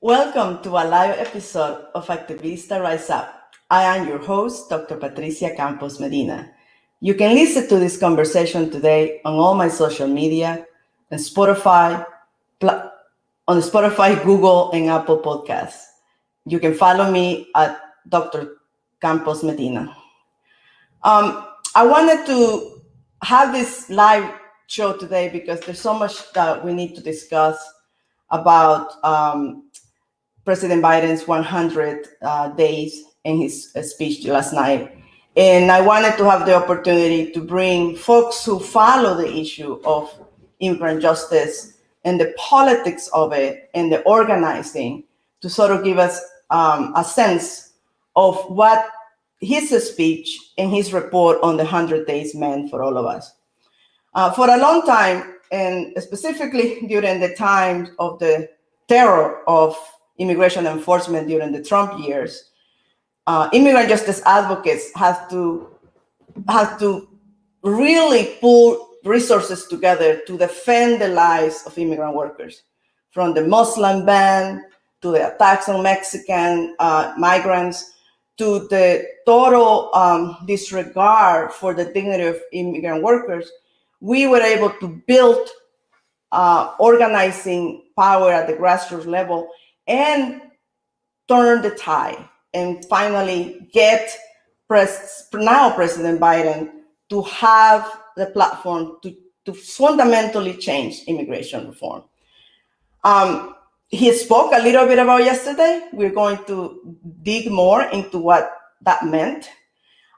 Welcome to a live episode of Activista Rise Up. I am your host, Dr. Patricia Campos-Medina. You can listen to this conversation today on all my social media, and Spotify, Google, and Apple Podcasts. You can follow me at Dr. Campos-Medina. I wanted to have this live show today because there's so much that we need to discuss about President Biden's 100 days in his speech last night. And I wanted to have the opportunity to bring folks who follow the issue of immigrant justice and the politics of it and the organizing to sort of give us a sense of what his speech and his report on the 100 days meant for all of us. For a long time, and specifically during the time of the terror of immigration enforcement during the Trump years, immigrant justice advocates have to really pull resources together to defend the lives of immigrant workers, from the Muslim ban to the attacks on Mexican migrants to the total disregard for the dignity of immigrant workers. We were able to build organizing power at the grassroots level and turn the tide and finally get now President Biden to have the platform to fundamentally change immigration reform. He spoke a little bit about yesterday. We're going to dig more into what that meant.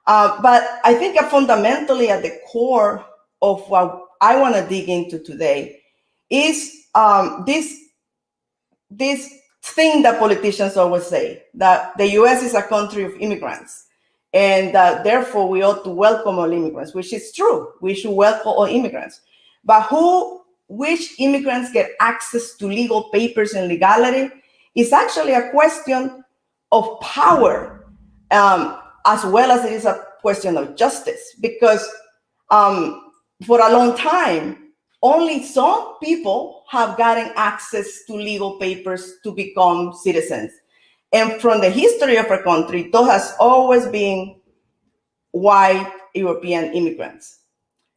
But I think fundamentally at the core of what I want to dig into today is this thing that politicians always say, that the US is a country of immigrants, and that therefore we ought to welcome all immigrants, which is true. We should welcome all immigrants. But which immigrants get access to legal papers and legality is actually a question of power, as well as it is a question of justice, because for a long time, only some people have gotten access to legal papers to become citizens. And from the history of our country, those has always been white European immigrants.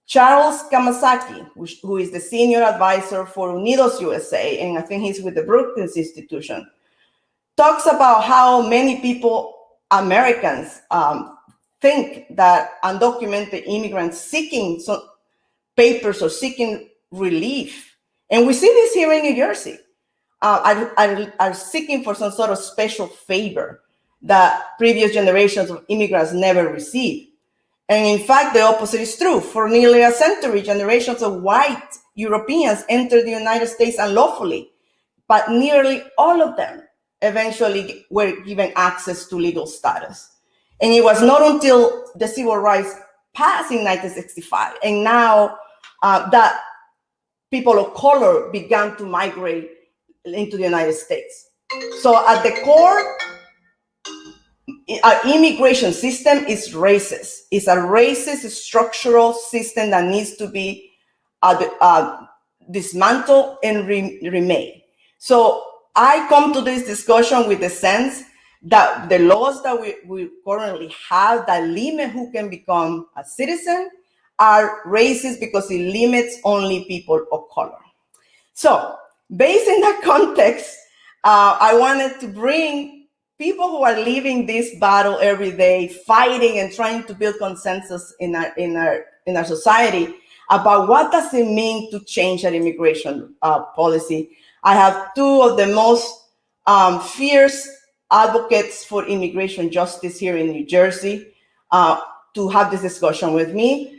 Charles Kamasaki, who is the senior advisor for Unidos USA, and I think he's with the Brookings Institution, talks about how many people, Americans, think that undocumented immigrants seeking papers or seeking relief, and we see this here in New Jersey, are seeking for some sort of special favor that previous generations of immigrants never received. And in fact, the opposite is true. For nearly a century, generations of white Europeans entered the United States unlawfully, but nearly all of them eventually were given access to legal status. And it was not until the Civil Rights passed in 1965, and now that people of color began to migrate into the United States. So at the core, our immigration system is racist. It's a racist structural system that needs to be dismantled and remade. So I come to this discussion with the sense that the laws that we currently have that limit who can become a citizen are racist because it limits only people of color. So based in that context, I wanted to bring people who are living this battle every day, fighting and trying to build consensus in our society about what does it mean to change our immigration policy. I have two of the most fierce advocates for immigration justice here in New Jersey to have this discussion with me.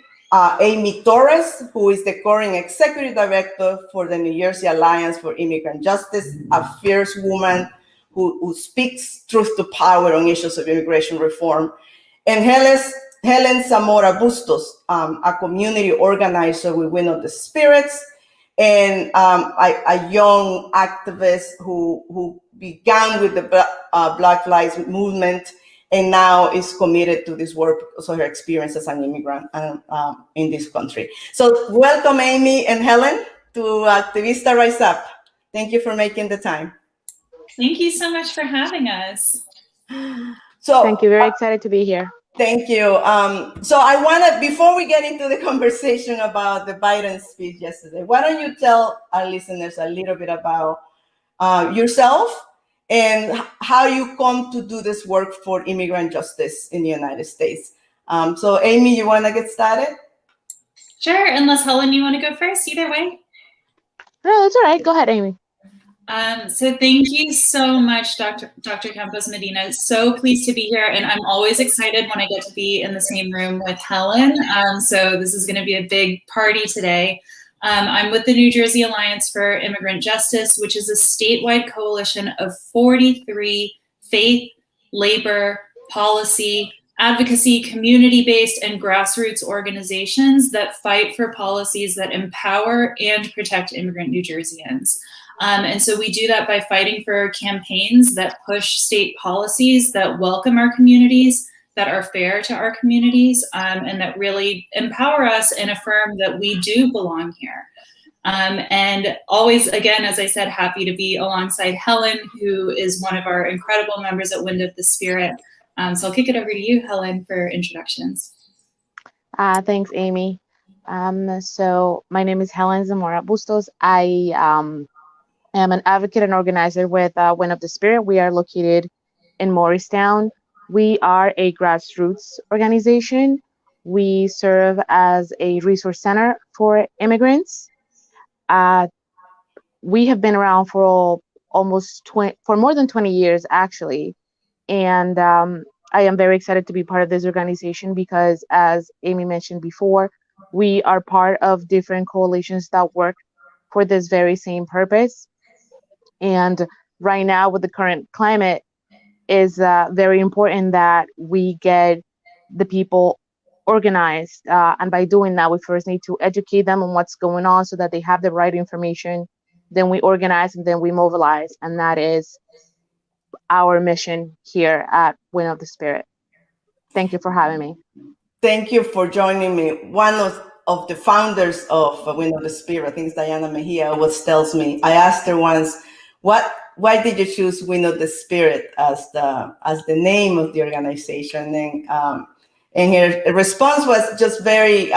Amy Torres, who is the current executive director for the New Jersey Alliance for Immigrant Justice, a fierce woman who speaks truth to power on issues of immigration reform. And Helen Zamora Bustos, a community organizer with Wind of the Spirits, and a young activist who began with the Black Lives Movement and now is committed to this work because of her experience as an immigrant in this country. So welcome, Amy and Helen, to Activista Rise Up. Thank you for making the time. Thank you so much for having us. So thank you. Very excited to be here. thank you. So I want to, before we get into the conversation about the Biden speech yesterday, why don't you tell our listeners a little bit about yourself and how you come to do this work for immigrant justice in the United States. So Amy, you want to get started? Sure, unless Helen, you want to go first, either way. No, that's all right. Go ahead, Amy. So thank you so much, Dr. Campos-Medina. So pleased to be here, and I'm always excited when I get to be in the same room with Helen. So this is going to be a big party today. I'm with the New Jersey Alliance for Immigrant Justice, which is a statewide coalition of 43 faith, labor, policy, advocacy, community-based, and grassroots organizations that fight for policies that empower and protect immigrant New Jerseyans. And so we do that by fighting for campaigns that push state policies that welcome our communities, that are fair to our communities, and that really empower us and affirm that we do belong here. And always, again, as I said, happy to be alongside Helen, who is one of our incredible members at Wind of the Spirit. So I'll kick it over to you, Helen, for introductions. Thanks, Amy. So my name is Helen Zamora Bustos. I am an advocate and organizer with Wind of the Spirit. We are located in Morristown. We are a grassroots organization. We serve as a resource center for immigrants. We have been around for for more than 20 years, actually. And I am very excited to be part of this organization because, as Amy mentioned before, we are part of different coalitions that work for this very same purpose. And right now, with the current climate, is very important that we get the people organized. And by doing that, we first need to educate them on what's going on so that they have the right information. Then we organize and then we mobilize. And that is our mission here at Wind of the Spirit. Thank you for having me. Thank you for joining me. One of the founders of Wind of the Spirit, I think it's Diana Mejia, always tells me, I asked her once, why did you choose Wind of the Spirit as the name of the organization? And her response was just very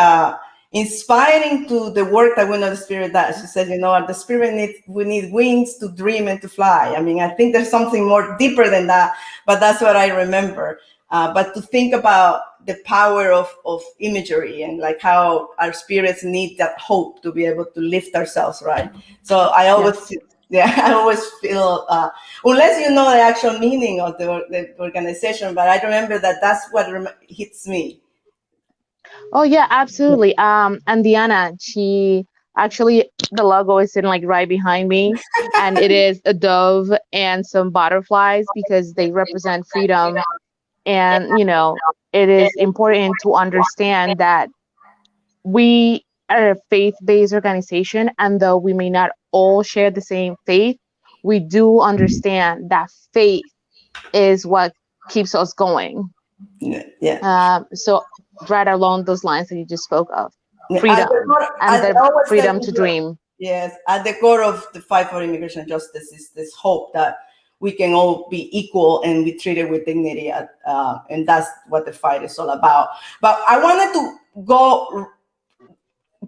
inspiring to the work that Wind of the Spirit does. She said, the Spirit we need wings to dream and to fly. I mean, I think there's something more deeper than that, but that's what I remember. But to think about the power of imagery and like how our spirits need that hope to be able to lift ourselves, right? So I always, I always feel, unless you know the actual meaning of the organization, but I remember that's what hits me. Oh yeah, absolutely. And Diana, she actually, the logo is sitting like right behind me, and it is a dove and some butterflies because they represent freedom. And it is important to understand that we are a faith-based organization, and though we may not all share the same faith, we do understand that faith is what keeps us going. Yeah. So right along those lines that you just spoke of, freedom and the freedom to dream. Yes, at the core of the fight for immigration justice is this hope that we can all be equal and be treated with dignity, and that's what the fight is all about. But I wanted to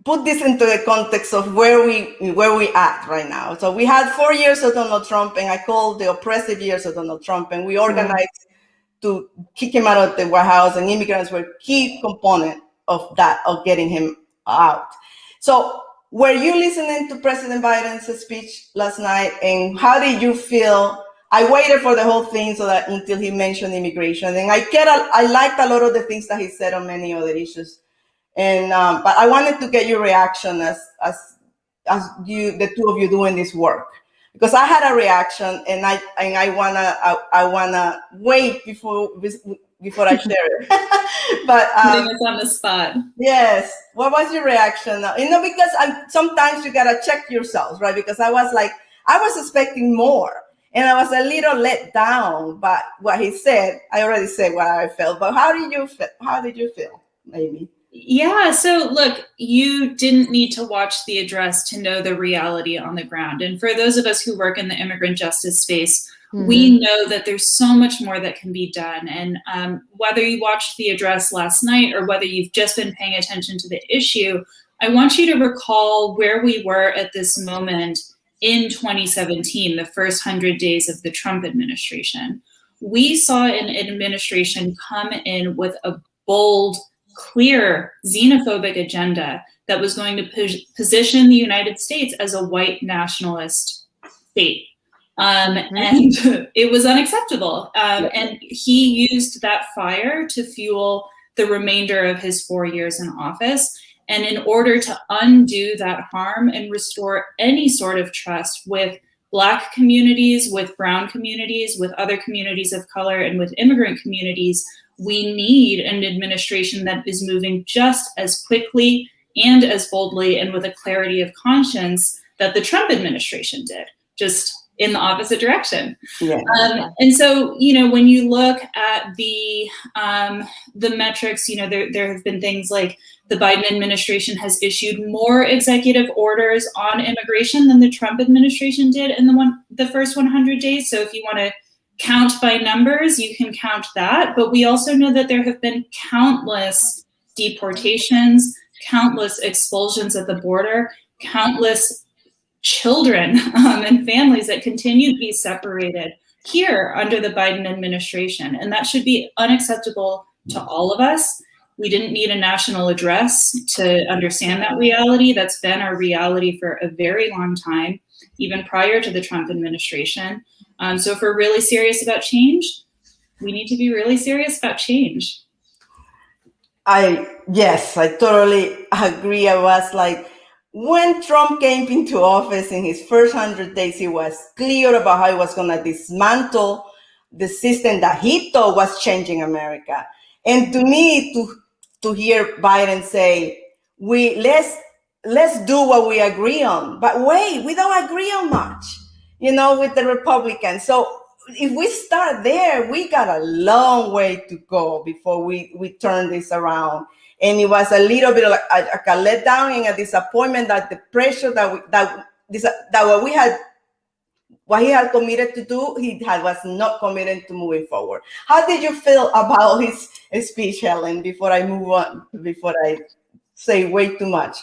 put this into the context of where we at right now. So we had 4 years of Donald Trump, and I call the oppressive years of Donald Trump, and we organized to kick him out of the White House, and immigrants were a key component of that, of getting him out. So were you listening to President Biden's speech last night, and how did you feel? I waited for the whole thing until he mentioned immigration, and I liked a lot of the things that he said on many other issues. And but I wanted to get your reaction as you, the two of you, doing this work, because I had a reaction, and I wanna wait before I share it. But putting us on the spot. Yes. What was your reaction? Because sometimes you gotta check yourselves, right? Because I was expecting more, and I was a little let down by what he said. I already said what I felt, but how did you feel, Amy? Yeah, so look, you didn't need to watch the address to know the reality on the ground. And for those of us who work in the immigrant justice space, we know that there's so much more that can be done. And whether you watched the address last night or whether you've just been paying attention to the issue, I want you to recall where we were at this moment in 2017, the first 100 days of the Trump administration. We saw an administration come in with a bold, clear, xenophobic agenda that was going to position the United States as a white nationalist state. And it was unacceptable. And he used that fire to fuel the remainder of his 4 years in office. And in order to undo that harm and restore any sort of trust with Black communities, with brown communities, with other communities of color, and with immigrant communities, we need an administration that is moving just as quickly and as boldly and with a clarity of conscience that the Trump administration did, just in the opposite direction. Yeah. And so, you know, when you look at the metrics, you know, there have been things like the Biden administration has issued more executive orders on immigration than the Trump administration did in the first 100 days. So if you want to count by numbers, you can count that. But we also know that there have been countless deportations, countless expulsions at the border, countless children and families that continue to be separated here under the Biden administration. And that should be unacceptable to all of us. We didn't need a national address to understand that reality. That's been our reality for a very long time, even prior to the Trump administration. So if we're really serious about change, we need to be really serious about change. Yes, I totally agree. I was like, when Trump came into office in his first 100 days, he was clear about how he was going to dismantle the system that he thought was changing America. And to me, to hear Biden say, let's do what we agree on. But wait, we don't agree on much, you know, with the Republicans. So if we start there, we got a long way to go before we turn this around. And it was a little bit like a letdown and a disappointment that the pressure what he had committed to do, was not committed to moving forward. How did you feel about his speech, Helen, before I move on, before I say way too much?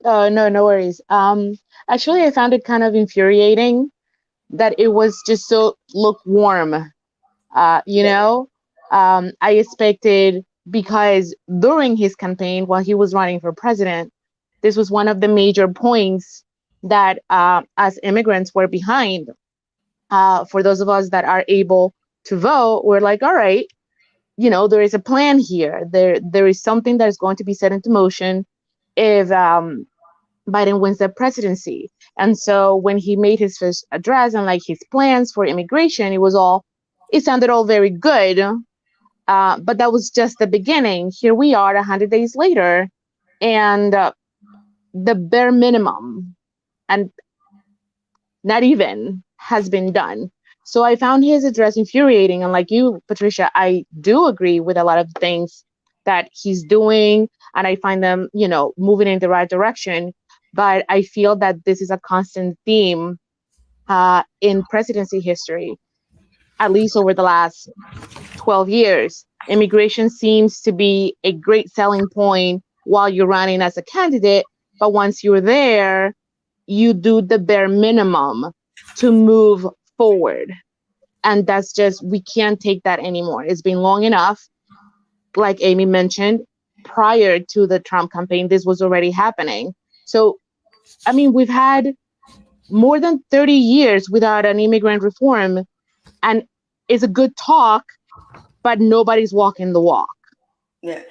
No worries. Actually, I found it kind of infuriating that it was just so lukewarm. You know, I expected, because during his campaign, while he was running for president, this was one of the major points that as immigrants were behind. For those of us that are able to vote, we're like, all right, you know, there is a plan here. There is something that is going to be set into motion if Biden wins the presidency. And so when he made his first address and like his plans for immigration, it sounded all very good. But that was just the beginning. Here we are 100 days later, and the bare minimum, and not even, has been done. So I found his address infuriating. And like you, Patricia, I do agree with a lot of things that he's doing, and I find them, you know, moving in the right direction. But I feel that this is a constant theme in presidency history, at least over the last 12 years. Immigration seems to be a great selling point while you're running as a candidate, but once you're there, you do the bare minimum to move forward. And that's just, we can't take that anymore. It's been long enough. Like Amy mentioned, prior to the Trump campaign, this was already happening. So, I mean, we've had more than 30 years without an immigrant reform, and it's a good talk, but nobody's walking the walk. Yeah,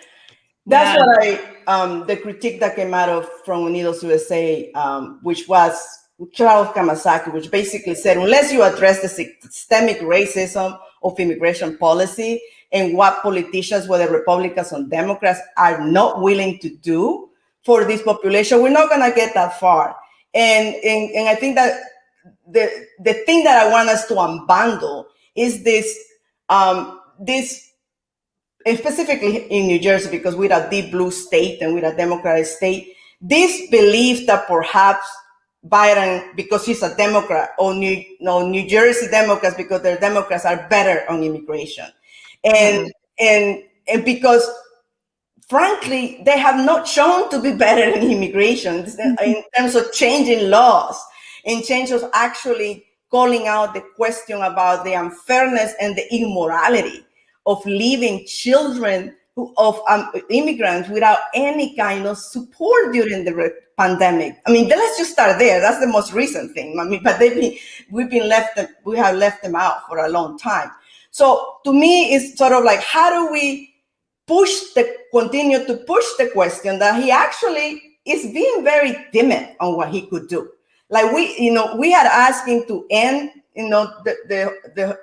that's what the critique that came out from Unidos USA, which was Charles Kamasaki, which basically said, unless you address the systemic racism of immigration policy and what politicians, whether Republicans or Democrats, are not willing to do for this population, we're not going to get that far. And I think that the thing that I want us to unbundle is this, and specifically in New Jersey, because we're a deep blue state and we're a Democratic state, this belief that perhaps Biden because he's a Democrat, or New Jersey Democrats because their Democrats are better on immigration, and because frankly they have not shown to be better in immigration in terms of changing laws, in terms of actually calling out the question about the unfairness and the immorality of leaving children of immigrants without any kind of support during the pandemic. I mean, let's just start there. That's the most recent thing. I mean, but we have left them out for a long time. So to me, it's sort of like, how do we continue to push the question that he actually is being very timid on what he could do. Like we had asked him to end, the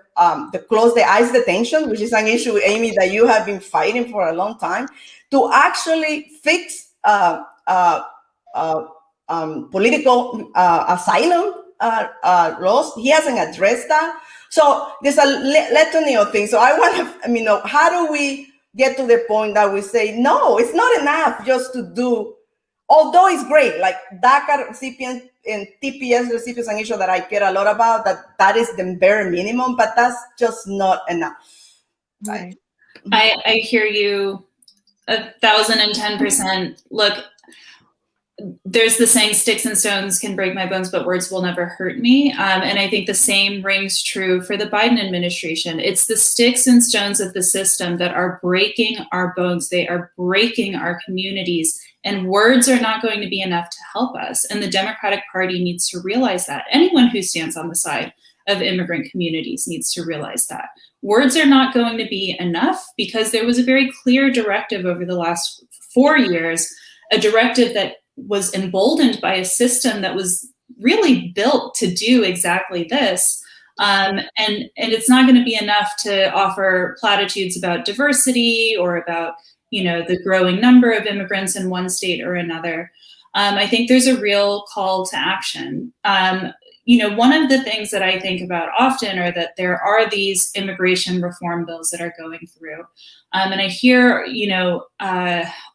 close the ICE detention, which is an issue, Amy, that you have been fighting for a long time, to actually fix political asylum laws. He hasn't addressed that. So there's a litany of things. So I want to, how do we get to the point that we say, no, it's not enough just to do, although it's great, like DACA recipients and TPS recipients, an issue that I care a lot about, that is the bare minimum, but that's just not enough. Right? I hear you 1,010%. Look, there's the saying, sticks and stones can break my bones, but words will never hurt me. And I think the same rings true for the Biden administration. It's the sticks and stones of the system that are breaking our bones. They are breaking our communities. And words are not going to be enough to help us. And the Democratic Party needs to realize that. Anyone who stands on the side of immigrant communities needs to realize that. Words are not going to be enough, because there was a very clear directive over the last 4 years, a directive that was emboldened by a system that was really built to do exactly this. And it's not going to be enough to offer platitudes about diversity or about, the growing number of immigrants in one state or another. I think there's a real call to action. One of the things that I think about often are that there are these immigration reform bills that are going through. And I hear,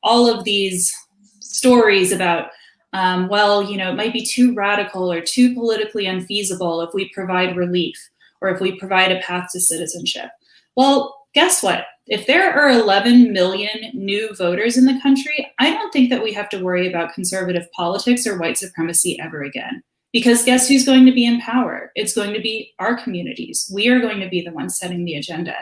all of these stories about, it might be too radical or too politically unfeasible if we provide relief or if we provide a path to citizenship. Well, guess what? If there are 11 million new voters in the country, I don't think that we have to worry about conservative politics or white supremacy ever again. Because guess who's going to be in power? It's going to be our communities. We are going to be the ones setting the agenda.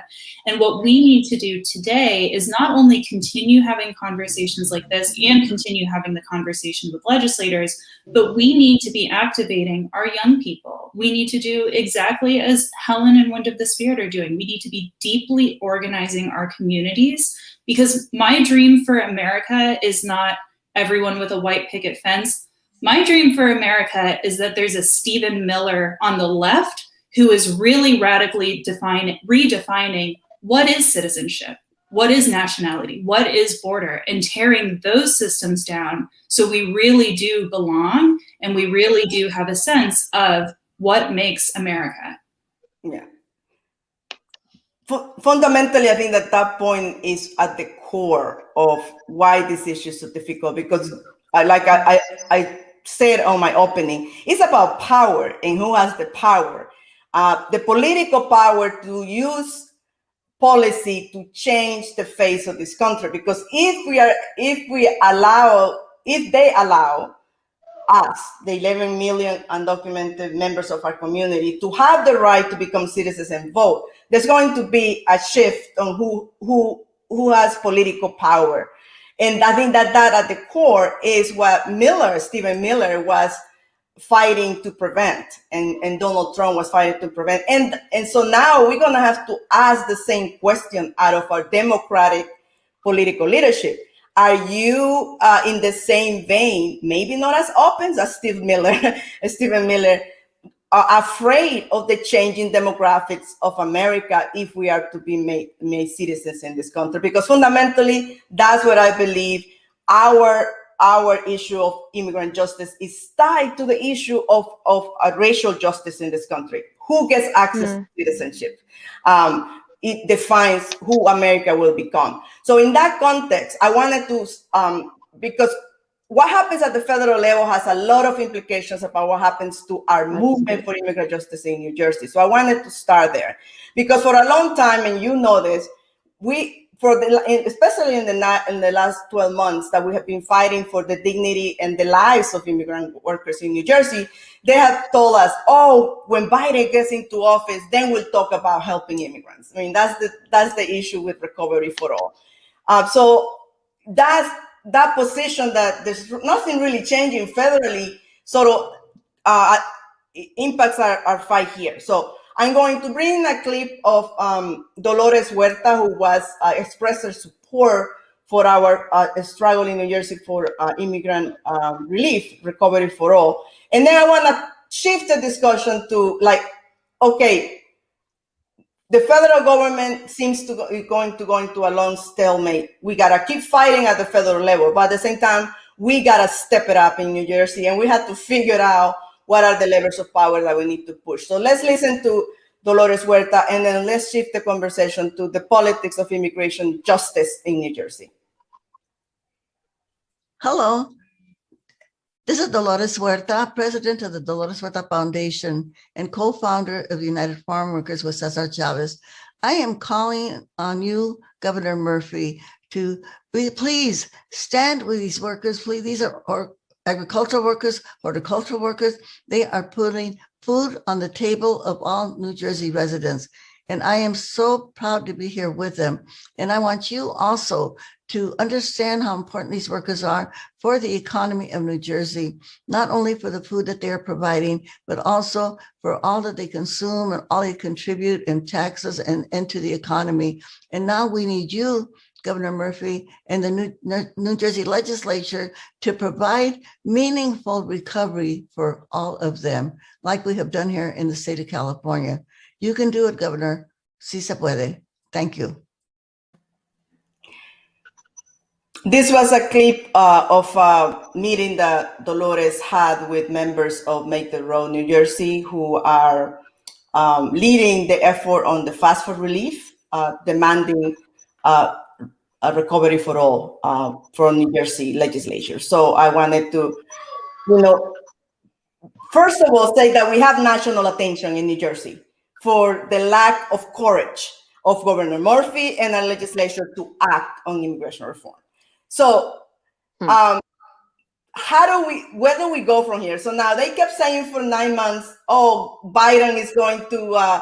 And what we need to do today is not only continue having conversations like this and continue having the conversation with legislators, but we need to be activating our young people. We need to do exactly as Helen and Wind of the Spirit are doing. We need to be deeply organizing our communities, because my dream for America is not everyone with a white picket fence. My dream for America is that there's a Stephen Miller on the left who is really radically redefining what is citizenship, what is nationality, what is border, and tearing those systems down so we really do belong and we really do have a sense of what makes America. Yeah. Fundamentally, I think that point is at the core of why this issue is so difficult, because I said on my opening, it's about power and who has the power. The political power to use policy to change the face of this country. Because if they allow us, the 11 million undocumented members of our community, to have the right to become citizens and vote, there's going to be a shift on who has political power. And I think that at the core is what Stephen Miller was fighting to prevent, and Donald Trump was fighting to prevent. And so now we're going to have to ask the same question out of our Democratic political leadership. Are you in the same vein, maybe not as open as Stephen Miller, are afraid of the changing demographics of America if we are to be made citizens in this country? Because fundamentally, that's what I believe our issue of immigrant justice is tied to the issue of racial justice in this country. Who gets access to citizenship? It defines who America will become. So in that context, I wanted to, because what happens at the federal level has a lot of implications about what happens to our movement for immigrant justice in New Jersey. So I wanted to start there because for a long time, and you know this, especially in the last 12 months that we have been fighting for the dignity and the lives of immigrant workers in New Jersey, they have told us, oh, when Biden gets into office, then we'll talk about helping immigrants. I mean, that's the issue with Recovery for All. So that position that there's nothing really changing federally sort of impacts our fight here. So I'm going to bring a clip of Dolores Huerta, who was expressed her support for our struggle in New Jersey for immigrant relief, Recovery for All. And then I want to shift the discussion to okay, the federal government seems to going to go into a long stalemate. We got to keep fighting at the federal level, but at the same time, we got to step it up in New Jersey, and we have to figure out what are the levers of power that we need to push. So let's listen to Dolores Huerta, and then let's shift the conversation to the politics of immigration justice in New Jersey. Hello. This is Dolores Huerta, president of the Dolores Huerta Foundation and co-founder of United Farm Workers with Cesar Chavez. I am calling on you, Governor Murphy, to please stand with these workers. Please, these are agricultural workers, horticultural workers. They are putting food on the table of all New Jersey residents. And I am so proud to be here with them. And I want you also to understand how important these workers are for the economy of New Jersey, not only for the food that they are providing, but also for all that they consume and all they contribute in taxes and to the economy. And now we need you, Governor Murphy, and the New Jersey legislature to provide meaningful recovery for all of them, like we have done here in the state of California. You can do it, Governor. Si se puede. Thank you. This was a clip of a meeting that Dolores had with members of Make the Road New Jersey, who are leading the effort on the fast food relief, demanding a recovery for all from New Jersey legislature. So I wanted to, first of all, say that we have national attention in New Jersey for the lack of courage of Governor Murphy and our legislature to act on immigration reform. So where do we go from here? So now they kept saying for 9 months, oh, Biden is going to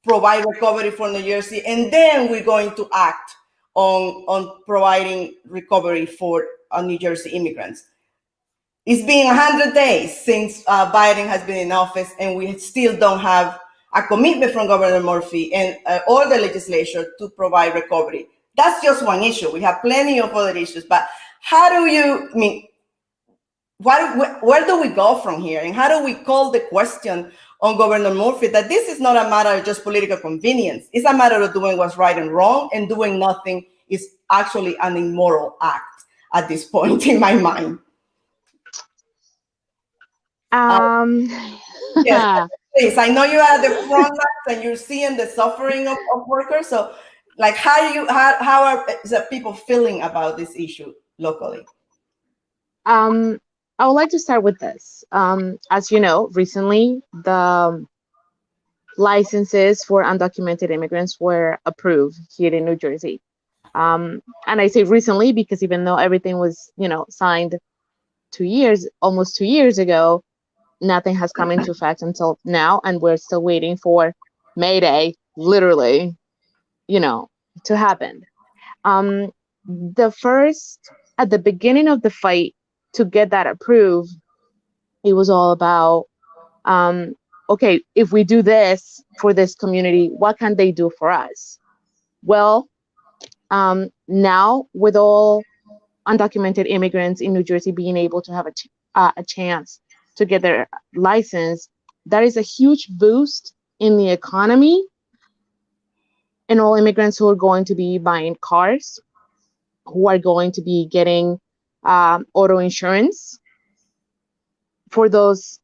provide recovery for New Jersey, and then we're going to act on providing recovery for New Jersey immigrants. It's been 100 days since Biden has been in office, and we still don't have a commitment from Governor Murphy and or the legislature to provide recovery. That's just one issue. We have plenty of other issues, but where do we go from here? And how do we call the question on Governor Murphy that this is not a matter of just political convenience. It's a matter of doing what's right and wrong, and doing nothing is actually an immoral act at this point in my mind. Yes, please. I know you're at the front lines and you're seeing the suffering of workers. So, like, how are the people feeling about this issue locally? I would like to start with this. As you know, recently the licenses for undocumented immigrants were approved here in New Jersey. And I say recently because even though everything was, signed almost 2 years ago, nothing has come into effect until now, and we're still waiting for May Day, literally, to happen. At the beginning of the fight to get that approved, it was all about, okay, if we do this for this community, what can they do for us? Well, now with all undocumented immigrants in New Jersey being able to have a chance to get their license, that is a huge boost in the economy, and all immigrants who are going to be buying cars, who are going to be getting auto insurance for those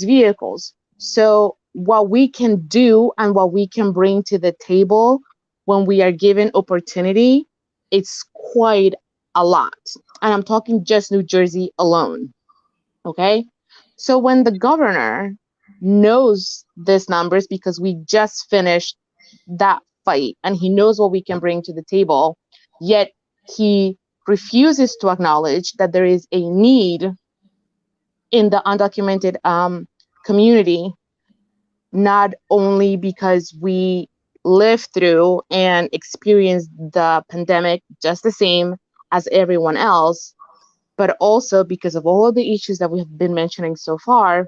vehicles. So what we can do and what we can bring to the table when we are given opportunity, it's quite a lot. And I'm talking just New Jersey alone. Okay. So when the governor knows these numbers, because we just finished that fight and he knows what we can bring to the table, yet he refuses to acknowledge that there is a need in the undocumented community, not only because we lived through and experienced the pandemic just the same as everyone else, but also because of all of the issues that we have been mentioning so far,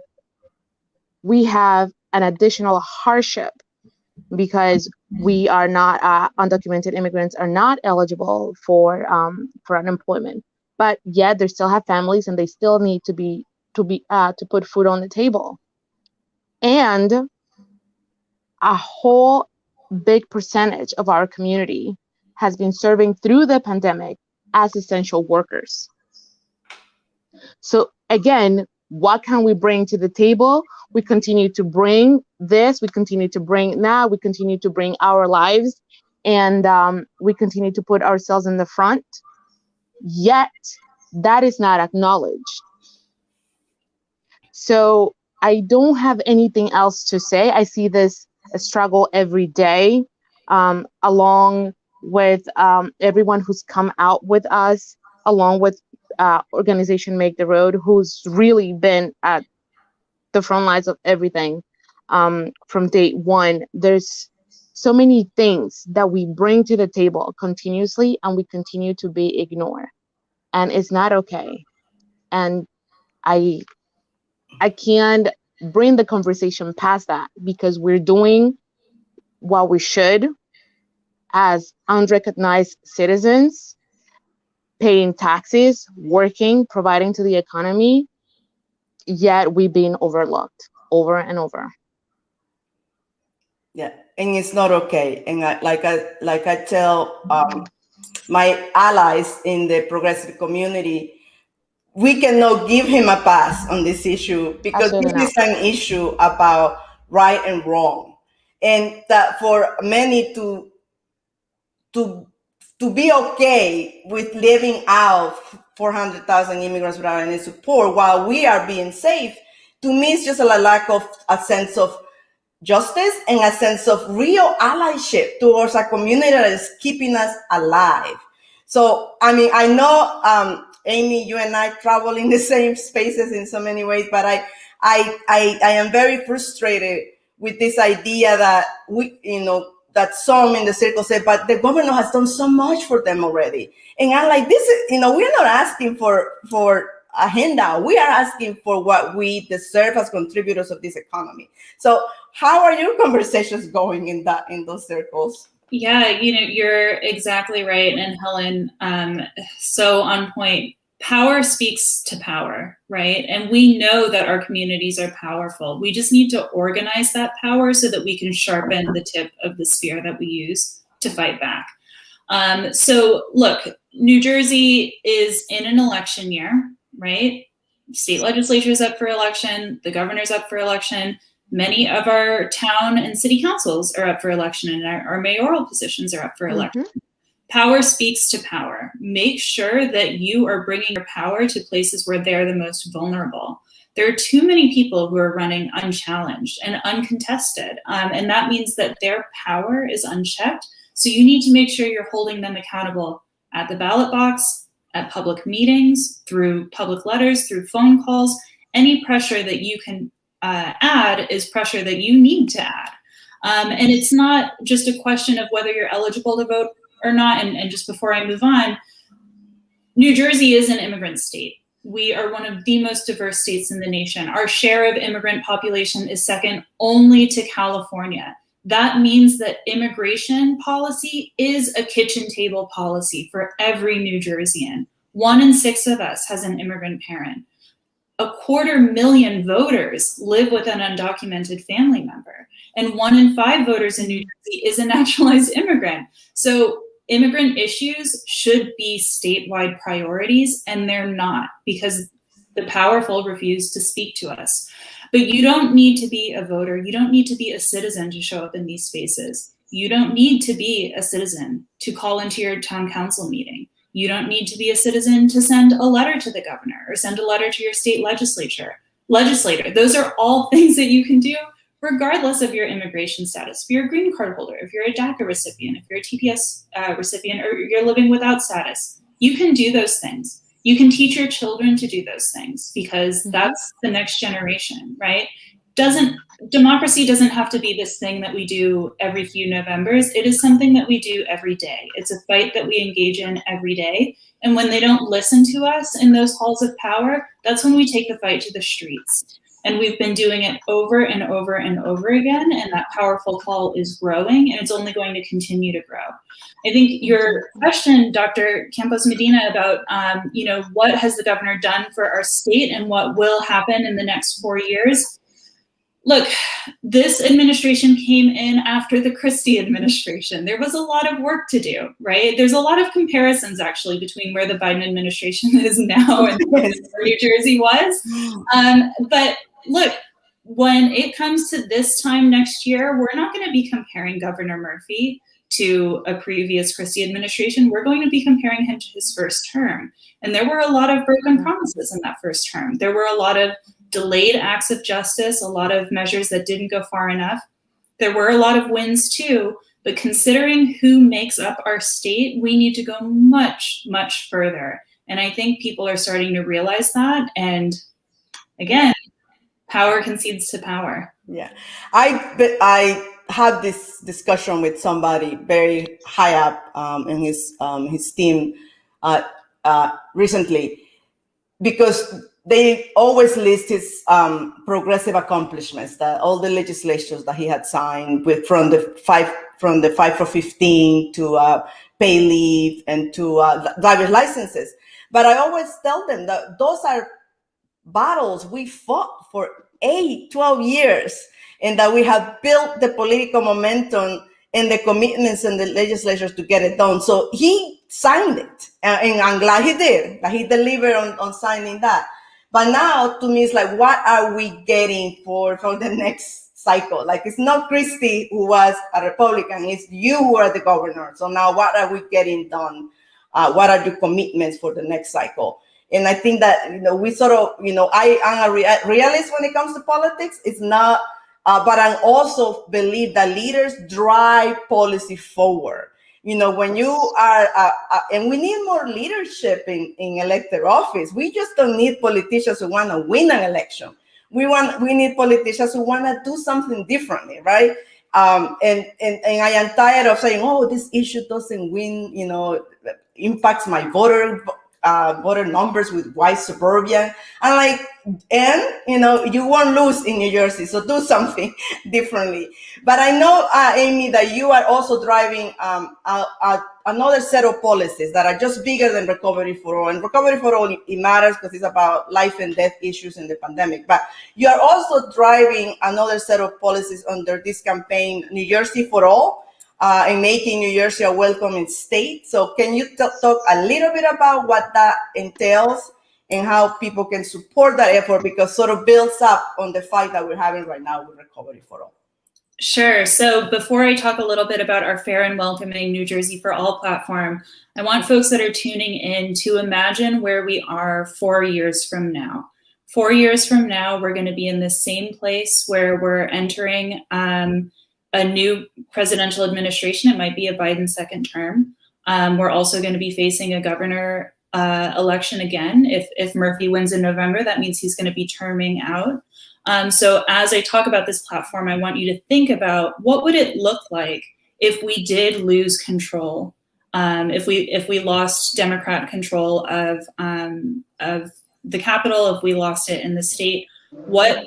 we have an additional hardship because we are not undocumented immigrants are not eligible for unemployment, but yet they still have families and they still need to put food on the table. And a whole big percentage of our community has been serving through the pandemic as essential workers. So again, what can we bring to the table? We continue to bring this, we continue to bring now, we continue to bring our lives, and we continue to put ourselves in the front, yet that is not acknowledged. So I don't have anything else to say. I see this struggle every day, along with everyone who's come out with us, along with organization Make the Road, who's really been at the front lines of everything from day one. There's so many things that we bring to the table continuously and we continue to be ignored, and it's not okay. And I can't bring the conversation past that, because we're doing what we should as unrecognized citizens, paying taxes, working, providing to the economy, yet we've been overlooked over and over. Yeah, and it's not okay. And like I tell my allies in the progressive community, we cannot give him a pass on this issue, because Absolutely this is an issue about right and wrong, and that for many to be okay with living out 400,000 immigrants without any support while we are being safe, to me, it's just a lack of a sense of justice and a sense of real allyship towards a community that is keeping us alive. So, I mean, I know, Amy, you and I travel in the same spaces in so many ways, but I am very frustrated with this idea that that some in the circle say, but the governor has done so much for them already. And I'm like, this is, we're not asking for a handout. We are asking for what we deserve as contributors of this economy. So how are your conversations going in those circles? Yeah, you're exactly right. And Helen, so on point. Power speaks to power, right? And we know that our communities are powerful. We just need to organize that power so that we can sharpen the tip of the spear that we use to fight back. So look, New Jersey is in an election year, right? State legislature is up for election, the governor's up for election, many of our town and city councils are up for election, and our mayoral positions are up for election. Power speaks to power. Make sure that you are bringing your power to places where they're the most vulnerable. There are too many people who are running unchallenged and uncontested, and that means that their power is unchecked. So you need to make sure you're holding them accountable at the ballot box, at public meetings, through public letters, through phone calls. Any pressure that you can add is pressure that you need to add. And it's not just a question of whether you're eligible to vote or not. And just before I move on, New Jersey is an immigrant state. We are one of the most diverse states in the nation. Our share of immigrant population is second only to California. That means that immigration policy is a kitchen table policy for every New Jerseyan. 1 in 6 of us has an immigrant parent. 250,000 voters live with an undocumented family member, and 1 in 5 voters in New Jersey is a naturalized immigrant. So immigrant issues should be statewide priorities, and they're not, because the powerful refuse to speak to us. But you don't need to be a voter. You don't need to be a citizen to show up in these spaces. You don't need to be a citizen to call into your town council meeting. You don't need to be a citizen to send a letter to the governor or send a letter to your state legislator. Those are all things that you can do regardless of your immigration status. If you're a green card holder, if you're a DACA recipient, if you're a TPS recipient, or you're living without status, you can do those things. You can teach your children to do those things because that's the next generation, right? Democracy doesn't have to be this thing that we do every few Novembers. It is something that we do every day. It's a fight that we engage in every day. And when they don't listen to us in those halls of power, that's when we take the fight to the streets. And we've been doing it over and over and over again. And that powerful call is growing, and it's only going to continue to grow. I think your question, Dr. Campos-Medina, about what has the governor done for our state and what will happen in the next 4 years. Look, this administration came in after the Christie administration. There was a lot of work to do, right? There's a lot of comparisons actually between where the Biden administration is now and where New Jersey was. But look, when it comes to this time next year, we're not going to be comparing Governor Murphy to a previous Christie administration. We're going to be comparing him to his first term. And there were a lot of broken promises in that first term. There were a lot of delayed acts of justice, a lot of measures that didn't go far enough. There were a lot of wins too, but considering who makes up our state, we need to go much, much further. And I think people are starting to realize that. And again, power concedes to power. Yeah, I had this discussion with somebody very high up in his team recently, because they always list his progressive accomplishments, that all the legislations that he had signed from the 5 for 15 to pay leave and to driver's licenses. But I always tell them that those are battles we fought for 12 years, and that we have built the political momentum and the commitments and the legislatures to get it done. So he signed it, and I'm glad he did, that he delivered on signing that. But now, to me, it's like, what are we getting for the next cycle? Like, it's not Christie who was a Republican, it's you who are the governor. So now what are we getting done? What are your commitments for the next cycle? And I think that, we sort of, I am a realist when it comes to politics. It's not, but I also believe that leaders drive policy forward. When you are, and we need more leadership in elected office. We just don't need politicians who want to win an election. We need politicians who want to do something differently, right? And I am tired of saying, oh, this issue doesn't win, impacts my voter numbers with white suburbia. I'm like, you won't lose in New Jersey, so do something differently. But I know, Amy, that you are also driving another set of policies that are just bigger than Recovery for All. And Recovery for All, it matters because it's about life and death issues in the pandemic. But you are also driving another set of policies under this campaign, New Jersey for All, and making New Jersey a welcoming state. So can you talk a little bit about what that entails and how people can support that effort, because sort of builds up on the fight that we're having right now with Recovery for All? Sure. So before I talk a little bit about our Fair and Welcoming New Jersey for All platform, I want folks that are tuning in to imagine where we are 4 years from now. 4 years from now, we're going to be in the same place where we're entering a new presidential administration. It might be a Biden second term. We're also going to be facing a governor election again. If Murphy wins in November, that means he's going to be terming out. So as I talk about this platform, I want you to think about what would it look like if we did lose control, if we lost Democrat control of the Capitol, if we lost it in the state. What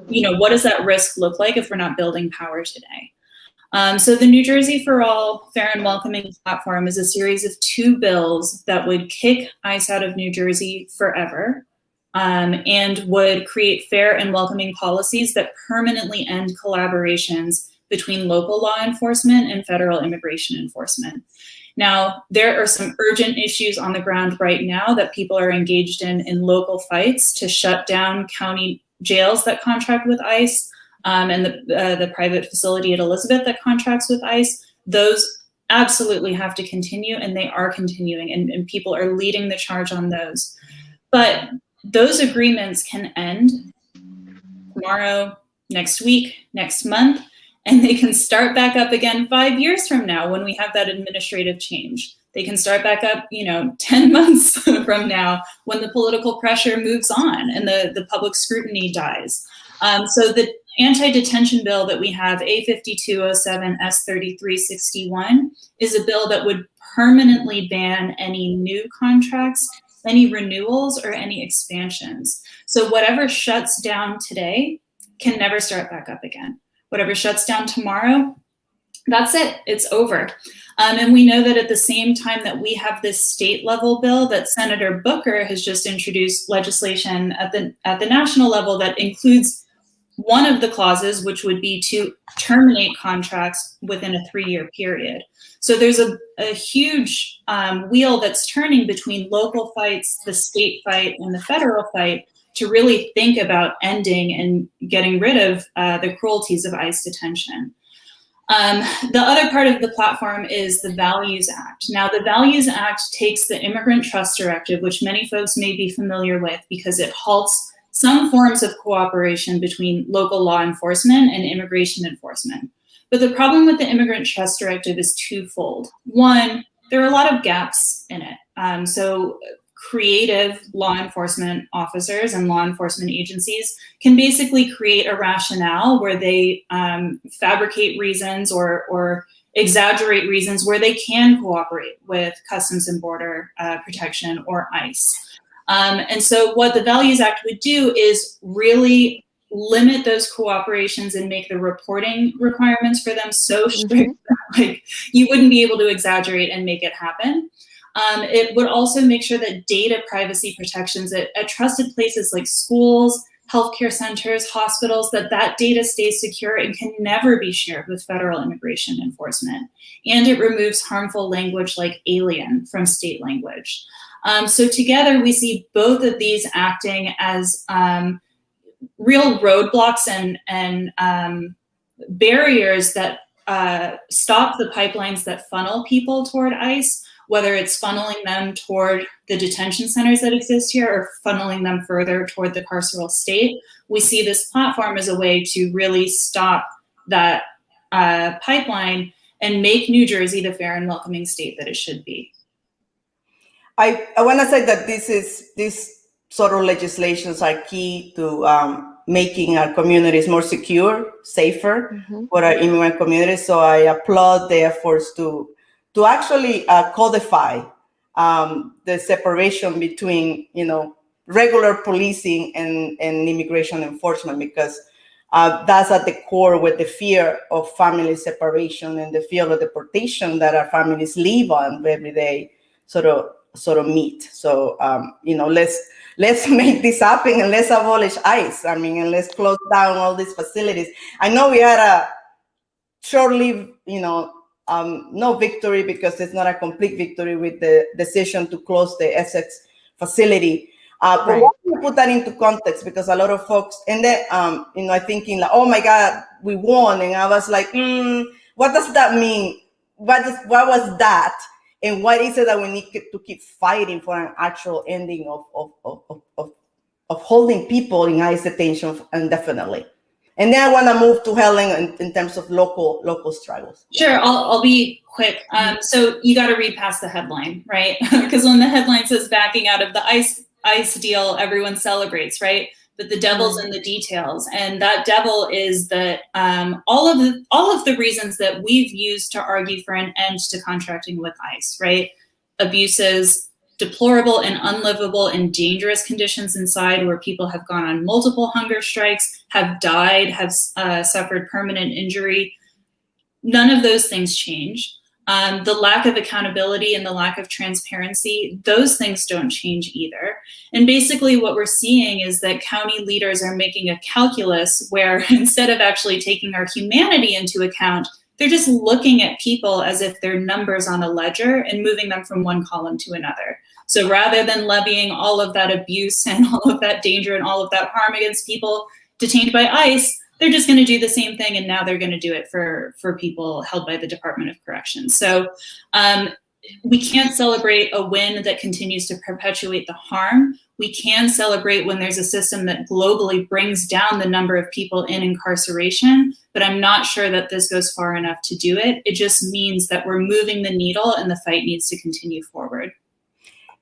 does that risk look like if we're not building power today? So the New Jersey for All Fair and Welcoming platform is a series of 2 bills that would kick ICE out of New Jersey forever, and would create fair and welcoming policies that permanently end collaborations between local law enforcement and federal immigration enforcement. Now, there are some urgent issues on the ground right now that people are engaged in local fights to shut down county jails that contract with ICE, and the private facility at Elizabeth that contracts with ICE. Those absolutely have to continue, and they are continuing, and people are leading the charge on those. But those agreements can end tomorrow, next week, next month, and they can start back up again 5 years from now when we have that administrative change. They can start back up, 10 months from now when the political pressure moves on and the public scrutiny dies. So the anti-detention bill that we have, A5207 S3361, is a bill that would permanently ban any new contracts, any renewals, or any expansions. So whatever shuts down today can never start back up again. Whatever shuts down tomorrow, that's it, it's over. And we know that at the same time that we have this state level bill, that Senator Booker has just introduced legislation at the national level that includes one of the clauses, which would be to terminate contracts within a 3-year period. So there's a huge wheel that's turning between local fights, the state fight, and the federal fight to really think about ending and getting rid of the cruelties of ICE detention. The other part of the platform is the Values Act. Now, the Values Act takes the Immigrant Trust Directive, which many folks may be familiar with because it halts some forms of cooperation between local law enforcement and immigration enforcement. But the problem with the Immigrant Trust Directive is twofold. One, there are a lot of gaps in it. So creative law enforcement officers and law enforcement agencies can basically create a rationale where they fabricate reasons or exaggerate reasons where they can cooperate with Customs and Border Protection or ICE. And so what the Values Act would do is really limit those cooperations and make the reporting requirements for them so strict that, like, you wouldn't be able to exaggerate and make it happen. It would also make sure that data privacy protections at trusted places like schools, healthcare centers, hospitals, that data stays secure and can never be shared with federal immigration enforcement. And it removes harmful language like alien from state language. So together we see both of these acting as real roadblocks and barriers that stop the pipelines that funnel people toward ICE, whether it's funneling them toward the detention centers that exist here or funneling them further toward the carceral state. We see this platform as a way to really stop that pipeline and make New Jersey the fair and welcoming state that it should be. I want to say that these sort of legislations are key to making our communities more secure, safer for our immigrant communities. So I applaud the efforts to actually codify the separation between, regular policing and immigration enforcement, because that's at the core with the fear of family separation and the fear of deportation that our families live on every day sort of meet. So, let's make this happen and let's abolish ICE. And let's close down all these facilities. I know we had a short-lived, no victory, because it's not a complete victory with the decision to close the Essex facility. But I want to put that into context, because a lot of folks, and then, are thinking like, oh my God, we won. And I was like, what does that mean? What was that? And what is it that we need to keep fighting for an actual ending of holding people in ICE detention indefinitely? And then I want to move to Helen in terms of local struggles. Sure, I'll be quick. So you got to read past the headline, right? Because when the headline says backing out of the ICE deal, everyone celebrates, right? But the devil's in the details, and that devil is that all of the reasons that we've used to argue for an end to contracting with ICE, right? Abuses, deplorable and unlivable and dangerous conditions inside, where people have gone on multiple hunger strikes, have died, have suffered permanent injury. None of those things change. The lack of accountability and the lack of transparency, those things don't change either. And basically what we're seeing is that county leaders are making a calculus where instead of actually taking our humanity into account, they're just looking at people as if they're numbers on a ledger and moving them from one column to another. So rather than levying all of that abuse and all of that danger and all of that harm against people detained by ICE, they're just going to do the same thing, and now they're going to do it for people held by the Department of Corrections. So we can't celebrate a win that continues to perpetuate the harm. We can celebrate when there's a system that globally brings down the number of people in incarceration, but I'm not sure that this goes far enough to do it. It just means that we're moving the needle and the fight needs to continue forward.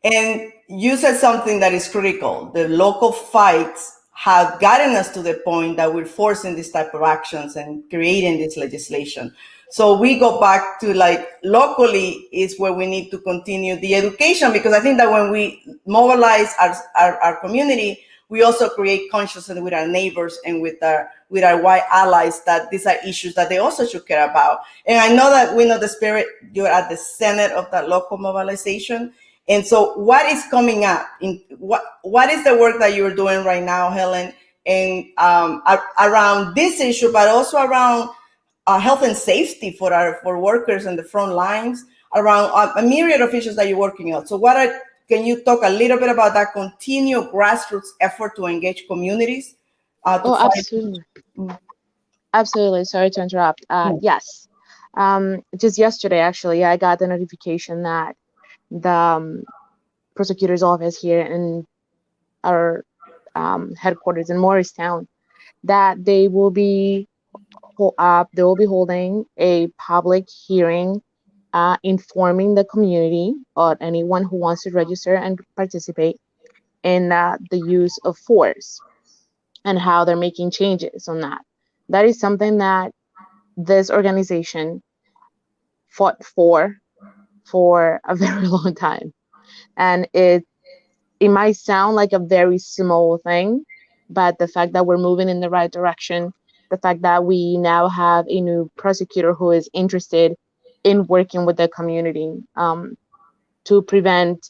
And you said something that is critical. The local fights have gotten us to the point that we're forcing this type of actions and creating this legislation. So we go back to like locally is where we need to continue the education, because I think that when we mobilize our community, we also create consciousness with our neighbors and with our white allies that these are issues that they also should care about. And I know that we know the spirit, you're at the center of that local mobilization. And so what is coming up? What is the work that you're doing right now, Helen, and around this issue, but also around health and safety for workers in the front lines, around a myriad of issues that you're working on? So can you talk a little bit about that continued grassroots effort to engage communities? Absolutely. Absolutely. Sorry to interrupt. Yes. Just yesterday, actually, I got the notification that the prosecutor's office here in our headquarters in Morristown, that they will be holding a public hearing informing the community or anyone who wants to register and participate in the use of force and how they're making changes on that. That is something that this organization fought for a very long time. And it might sound like a very small thing, but the fact that we're moving in the right direction, the fact that we now have a new prosecutor who is interested in working with the community to prevent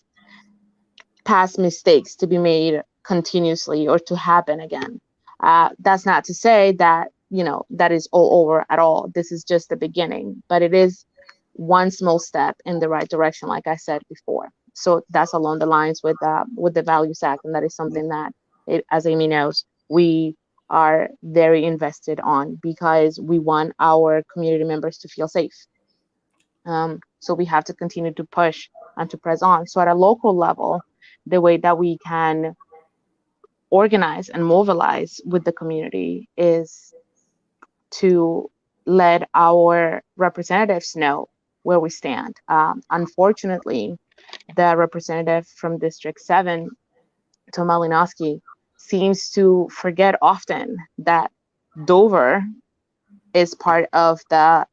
past mistakes to be made continuously or to happen again. That's not to say that, that is all over at all. This is just the beginning, but it is one small step in the right direction, like I said before. So that's along the lines with the Values Act, and that is something that, as Amy knows, we are very invested on because we want our community members to feel safe. So we have to continue to push and to press on. So at a local level, the way that we can organize and mobilize with the community is to let our representatives know where we stand. Unfortunately, the representative from District 7, Tom Malinowski, seems to forget often that Dover is part of the,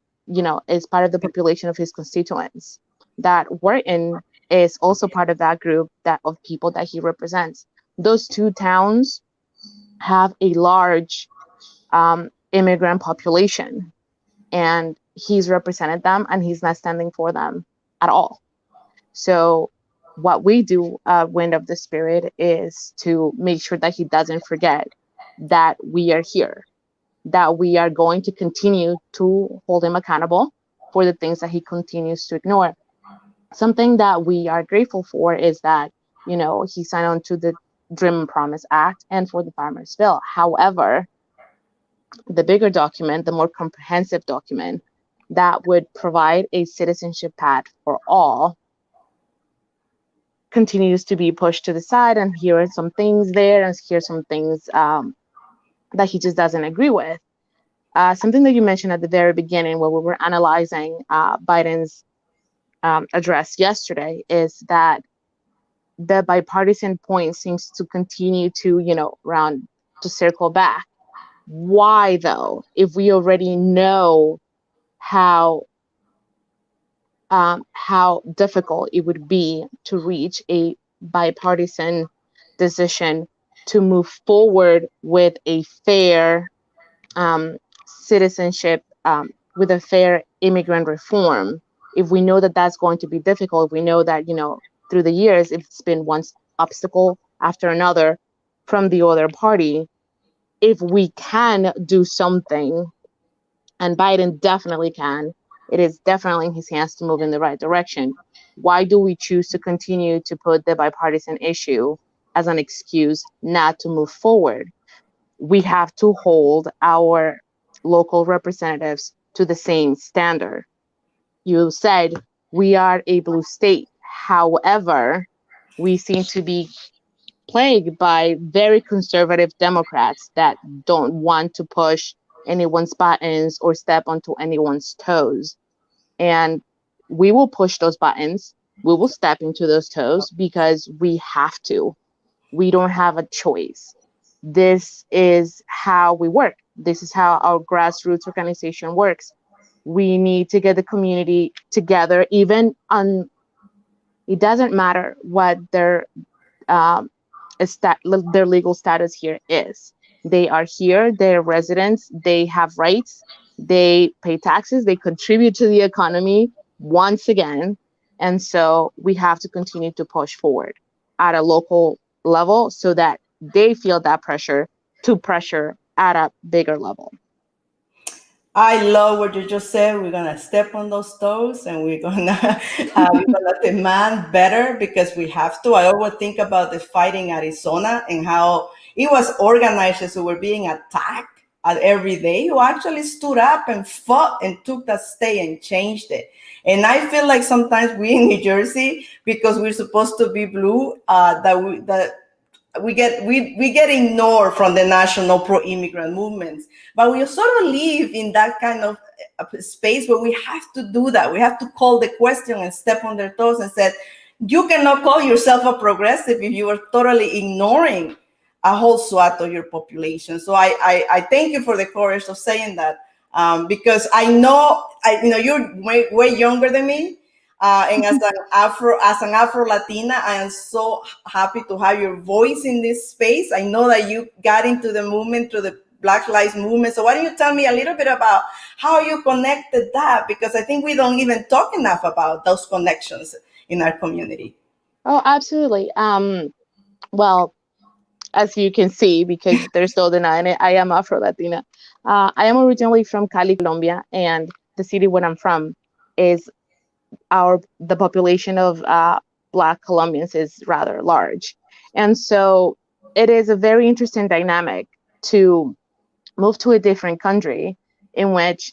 is part of the population of his constituents, that Wharton is also part of that group of people that he represents. Those two towns have a large immigrant population, and he's represented them and he's not standing for them at all. So what we do, Wind of the Spirit, is to make sure that he doesn't forget that we are here, that we are going to continue to hold him accountable for the things that he continues to ignore. Something that we are grateful for is that, he signed on to the Dream and Promise Act and for the Farmers Bill. However, the bigger document, the more comprehensive document that would provide a citizenship path for all, continues to be pushed to the side, and here are some things there, and here are some things that he just doesn't agree with. Something that you mentioned at the very beginning when we were analyzing Biden's address yesterday is that the bipartisan point seems to continue to, to circle back. Why though, if we already know how difficult it would be to reach a bipartisan decision to move forward with a fair citizenship, with a fair immigrant reform? If we know that that's going to be difficult, if we know that, through the years, it's been one obstacle after another from the other party, if we can do something, and Biden definitely can, it is definitely in his hands to move in the right direction. Why do we choose to continue to put the bipartisan issue as an excuse not to move forward? we have to hold our local representatives to the same standard. You said we are a blue state. However, we seem to be plagued by very conservative Democrats that don't want to push anyone's buttons or step onto anyone's toes. And we will push those buttons. We will step into those toes because we have to. We don't have a choice. This is how we work. This is how our grassroots organization works. We need to get the community together, even on, it doesn't matter what their their legal status here is. They are here, they're residents, they have rights, they pay taxes, they contribute to the economy once again. And so we have to continue to push forward at a local level so that they feel that pressure to pressure at a bigger level. I love what you just said. We're gonna step on those toes, and we're gonna demand better because we have to. I always think about the fight in Arizona and how it was organizers who were being attacked every day who actually stood up and fought and took that state and changed it. And I feel like sometimes we in New Jersey, because we're supposed to be blue, that we get ignored from the national pro-immigrant movements, but we sort of live in that kind of space where we have to do that. We have to call the question and step on their toes and say, you cannot call yourself a progressive if you are totally ignoring a whole swath of your population. So I thank you for the courage of saying that, because I know you're way younger than me. And as an Afro Latina, I am so happy to have your voice in this space. I know that you got into the movement through the Black Lives Movement. So why don't you tell me a little bit about how you connected that? Because I think we don't even talk enough about those connections in our community. Oh, absolutely. Well, as you can see, because they're still denying it, I am Afro Latina. I am originally from Cali, Colombia, and the city where I'm from is the population of Black Colombians is rather large. And so it is a very interesting dynamic to move to a different country in which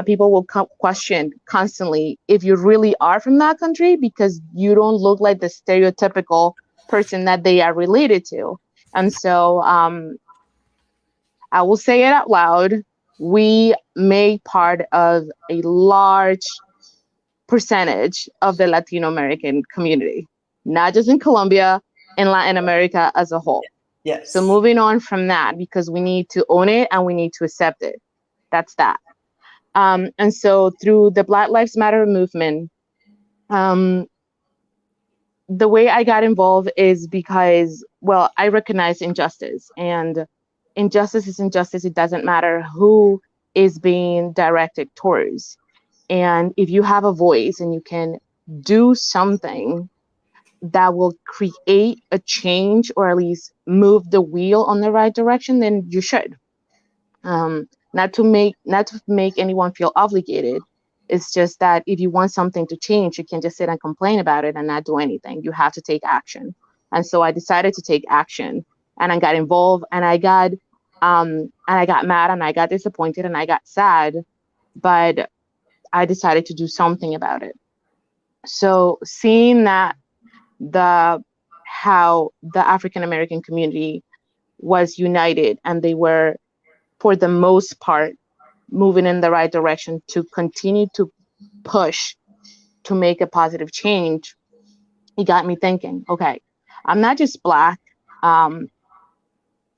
people will question constantly if you really are from that country, because you don't look like the stereotypical person that they are related to. And so I will say it out loud. We make part of a large percentage of the Latino American community, not just in Colombia, in Latin America as a whole. Yes. So moving on from that, because we need to own it and we need to accept it. That's that. And so through the Black Lives Matter movement, the way I got involved is because, well, I recognize injustice, and injustice is injustice. It doesn't matter who is being directed towards. And if you have a voice and you can do something that will create a change or at least move the wheel on the right direction, then you should. Not to make anyone feel obligated. It's just that if you want something to change, you can't just sit and complain about it and not do anything. You have to take action. And so I decided to take action, and I got involved, and I got mad, and I got disappointed, and I got sad, but I decided to do something about it. So seeing that how the African American community was united, and they were, for the most part, moving in the right direction to continue to push to make a positive change, it got me thinking, okay, I'm not just Black, I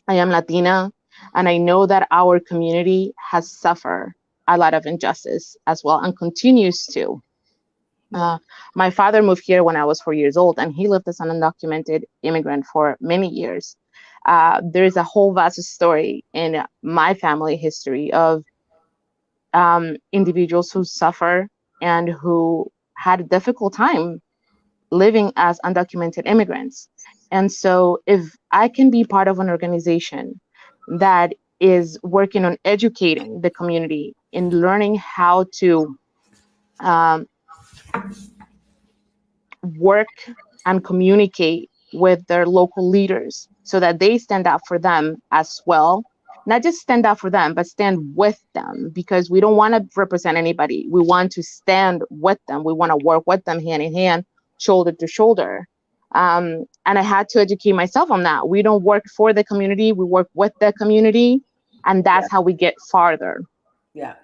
am Latina, and I know that our community has suffered a lot of injustice as well and continues to. My father moved here when I was 4 years old, and he lived as an undocumented immigrant for many years. There is a whole vast story in my family history of individuals who suffer and who had a difficult time living as undocumented immigrants. And so if I can be part of an organization that is working on educating the community in learning how to work and communicate with their local leaders so that they stand up for them as well. Not just stand up for them, but stand with them, because we don't want to represent anybody. We want to stand with them. We want to work with them hand in hand, shoulder to shoulder. And I had to educate myself on that. We don't work for the community, we work with the community, and that's how we get farther. Yeah.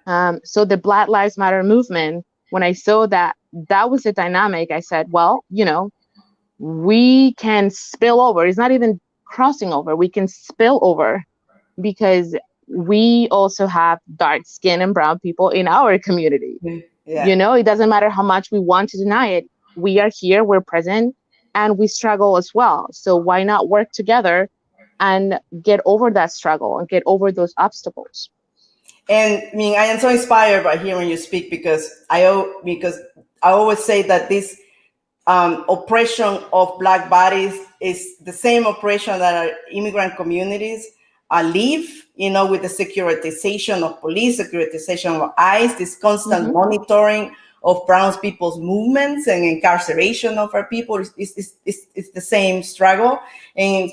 So the Black Lives Matter movement, when I saw that that was the dynamic, I said, well, you know, we can spill over. It's not even crossing over. We can spill over, because we also have dark skin and brown people in our community. Yeah. You know, it doesn't matter how much we want to deny it. We are here, we're present, and we struggle as well. So why not work together and get over that struggle and get over those obstacles? And I mean, I am so inspired by hearing you speak, because I always say that this oppression of Black bodies is the same oppression that our immigrant communities live, you know, with the securitization of police, securitization of ICE, this constant monitoring of brown people's movements and incarceration of our people. It's the same struggle. And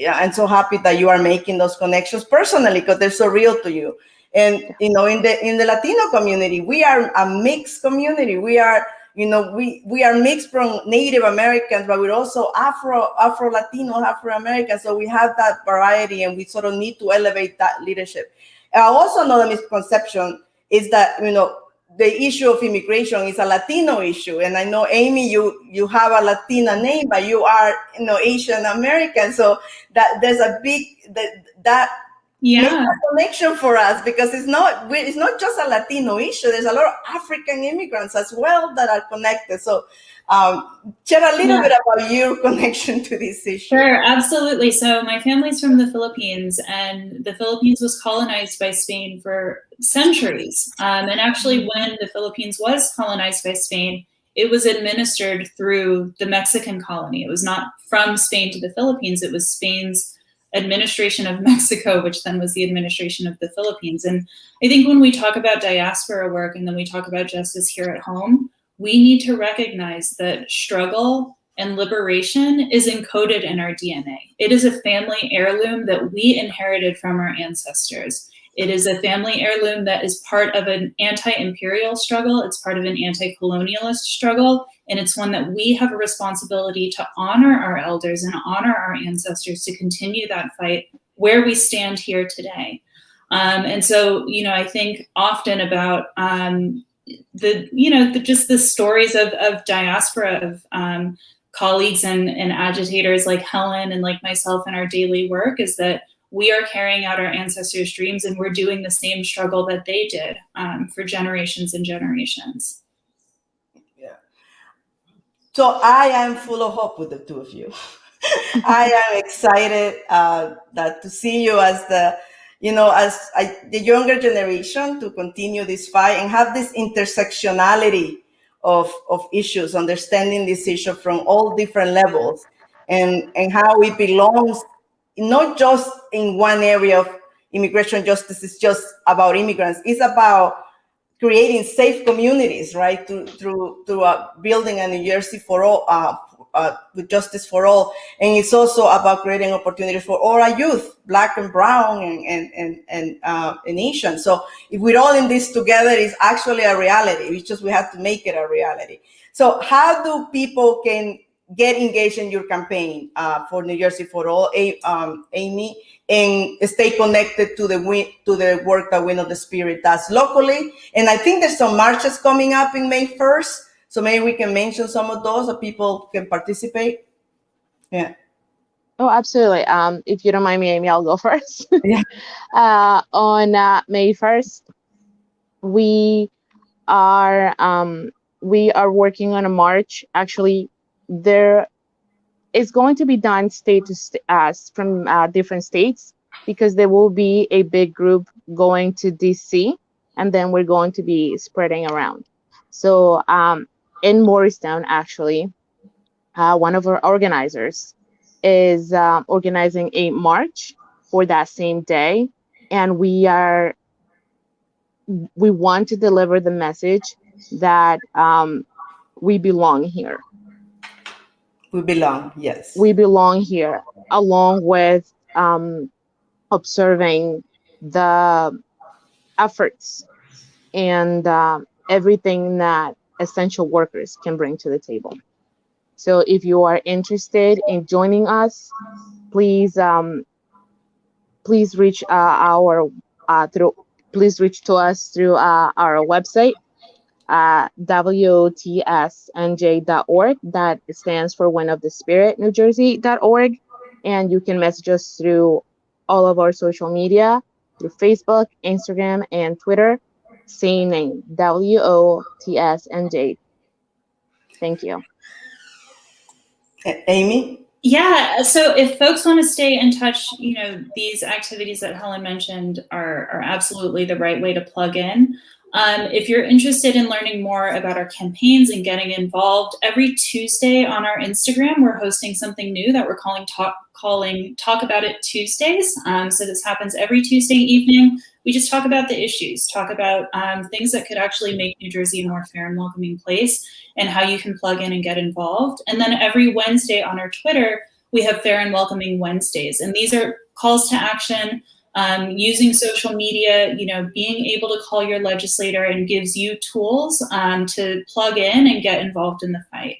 I'm so happy that you are making those connections personally, because they're so real to you. And, you know, in the Latino community, we are a mixed community. We are, you know, we are mixed from Native Americans, but we're also Afro-Latino, Afro-American. So we have that variety, and we sort of need to elevate that leadership. Also, another misconception is that, you know, the issue of immigration is a Latino issue. And I know, Amy, you have a Latina name, but you are, you know, Asian American. So that there's a big, that make a connection for us, because it's not just a Latino issue. There's a lot of African immigrants as well that are connected. So share a little bit about your connection to this issue. Sure, absolutely. So my family's from the Philippines, and the Philippines was colonized by Spain for centuries. And actually, when the Philippines was colonized by Spain, it was administered through the Mexican colony. It was not from Spain to the Philippines. It was Spain's administration of Mexico, which then was the administration of the Philippines. And I think when we talk about diaspora work, and then we talk about justice here at home, we need to recognize that struggle and liberation is encoded in our DNA. It is a family heirloom that we inherited from our ancestors. It is a family heirloom that is part of an anti-imperial struggle. It's part of an anti-colonialist struggle. And it's one that we have a responsibility to honor our elders and honor our ancestors, to continue that fight where we stand here today. And so, you know, I think often about just the stories of diaspora, of colleagues and agitators like Helen and like myself in our daily work, is that we are carrying out our ancestors' dreams, and we're doing the same struggle that they did for generations and generations. Yeah. So I am full of hope with the two of you. I am excited that to see you as the younger generation, to continue this fight and have this intersectionality of issues, understanding this issue from all different levels, and how it belongs, not just in one area of immigration justice. Is just about immigrants. It's about creating safe communities, right? Through building a New Jersey for all, with justice for all. And it's also about creating opportunities for all our youth, Black and brown and Asian. So if we're all in this together, it's actually a reality. We have to make it a reality. So how do people can get engaged in your campaign for New Jersey for all, Amy, and stay connected to the work that Wind of the Spirit does locally? And I think there's some marches coming up in May 1st. So maybe we can mention some of those so people can participate. Yeah. Oh, absolutely. If you don't mind me, Amy, I'll go first. Yeah. On May 1st, we are working on a march. Actually, there is going to be done state to from different states, because there will be a big group going to DC, and then we're going to be spreading around. So in Morristown, actually, one of our organizers is organizing a march for that same day, and we want to deliver the message that we belong here. We belong, yes. We belong here, along with observing the efforts and everything that essential workers can bring to the table. So if you are interested in joining us, please please reach please reach to us through our website, WOTSNJ.org. That stands for Wind of the Spirit, New Jersey.org. And you can message us through all of our social media, through Facebook, Instagram, and Twitter. Same name, WOTSNJ. Thank you. Amy? Yeah, so if folks want to stay in touch, these activities that Helen mentioned are absolutely the right way to plug in. If you're interested in learning more about our campaigns and getting involved, every Tuesday on our Instagram, we're hosting something new that we're calling Talk About It Tuesdays. So this happens every Tuesday evening. We just talk about the issues, talk about things that could actually make New Jersey a more fair and welcoming place, and how you can plug in and get involved. And then every Wednesday on our Twitter, we have Fair and Welcoming Wednesdays. And these are calls to action, using social media, being able to call your legislator, and gives you tools to plug in and get involved in the fight.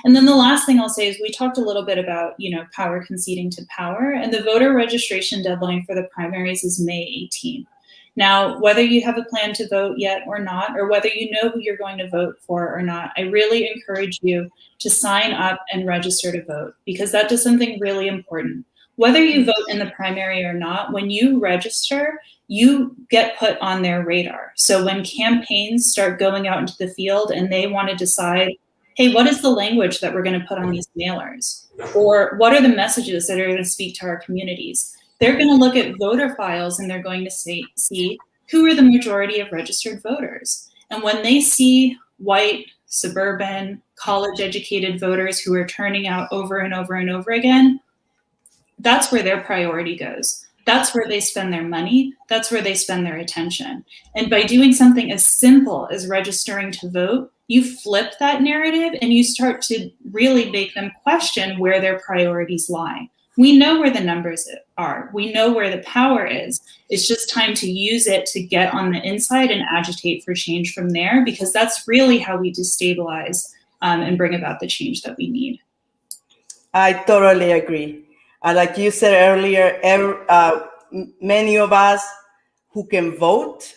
And then the last thing I'll say is we talked a little bit about, power conceding to power, and the voter registration deadline for the primaries is May 18th. Now, whether you have a plan to vote yet or not, or whether you know who you're going to vote for or not, I really encourage you to sign up and register to vote, because that does something really important. Whether you vote in the primary or not, when you register, you get put on their radar. So when campaigns start going out into the field and they want to decide, hey, what is the language that we're going to put on these mailers? Or what are the messages that are going to speak to our communities? They're going to look at voter files and they're going to see who are the majority of registered voters. And when they see white, suburban, college-educated voters who are turning out over and over and over again, that's where their priority goes. That's where they spend their money. That's where they spend their attention. And by doing something as simple as registering to vote, you flip that narrative and you start to really make them question where their priorities lie. We know where the numbers are. We know where the power is. It's just time to use it to get on the inside and agitate for change from there, because that's really how we destabilize and bring about the change that we need. I totally agree. Like you said earlier, many of us who can vote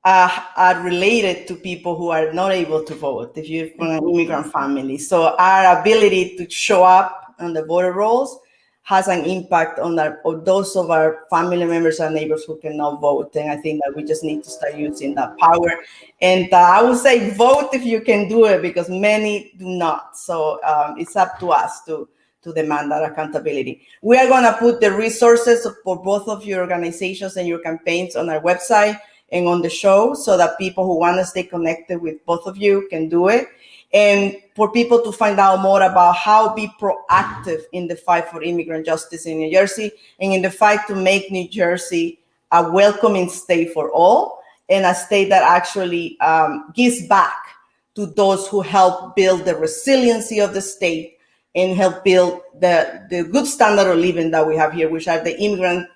are related to people who are not able to vote, if you're from an immigrant family. So our ability to show up on the voter rolls has an impact on those of our family members and neighbors who cannot vote. And I think that we just need to start using that power. And I would say vote if you can do it, because many do not. So it's up to us to demand that accountability. We are going to put the resources for both of your organizations and your campaigns on our website and on the show, so that people who want to stay connected with both of you can do it. And for people to find out more about how to be proactive in the fight for immigrant justice in New Jersey, and in the fight to make New Jersey a welcoming state for all, and a state that actually gives back to those who help build the resiliency of the state and help build the good standard of living that we have here, which are the immigrant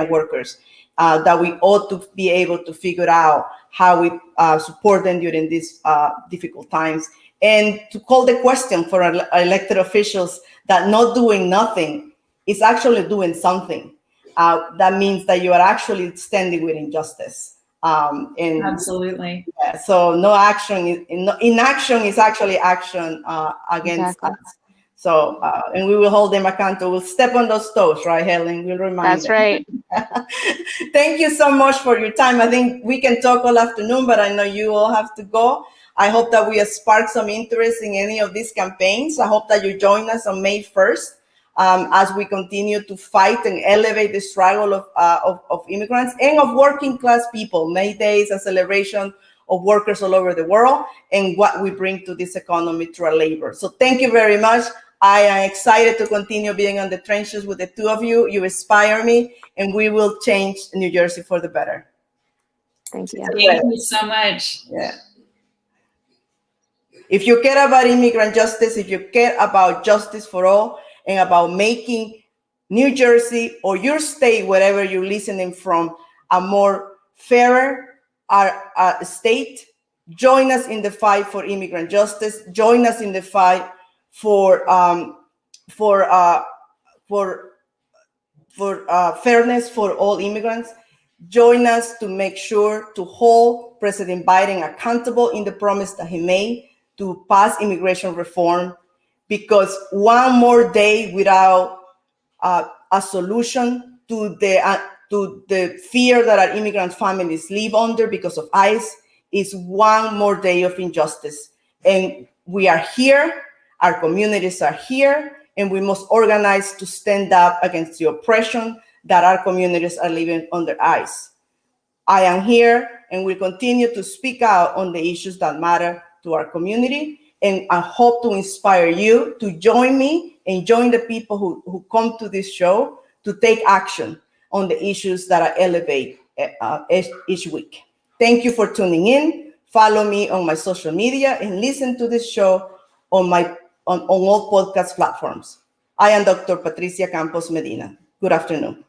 workers, that we ought to be able to figure out how we support them during these difficult times. And to call the question for our elected officials that not doing nothing is actually doing something. That means that you are actually standing with injustice. And absolutely. Yeah, so no action, inaction is actually action against us. So, and we will hold them accountable. We'll step on those toes, right, Helen? We'll remind them. Right. Thank you so much for your time. I think we can talk all afternoon, but I know you all have to go. I hope that we have sparked some interest in any of these campaigns. I hope that you join us on May 1st as we continue to fight and elevate the struggle of immigrants and of working class people. May Day is a celebration of workers all over the world and what we bring to this economy through our labor. So thank you very much. I am excited to continue being on the trenches with the two of you. You inspire me, and we will change New Jersey for the better. Thank you. Thank you so much. Yeah. If you care about immigrant justice, if you care about justice for all, and about making New Jersey or your state, wherever you're listening from, a more fairer state, join us in the fight for immigrant justice. Join us in the fight for fairness for all immigrants. Join us to make sure to hold President Biden accountable in the promise that he made to pass immigration reform, because one more day without a solution to the fear that our immigrant families live under because of ICE is one more day of injustice. And we are here, our communities are here, and we must organize to stand up against the oppression that our communities are living under ICE. I am here and will continue to speak out on the issues that matter to our community, and I hope to inspire you to join me and join the people who come to this show to take action on the issues that I elevate each week. Thank you for tuning in. Follow me on my social media and listen to this show on all podcast platforms. I am Dr. Patricia Campos-Medina. Good afternoon.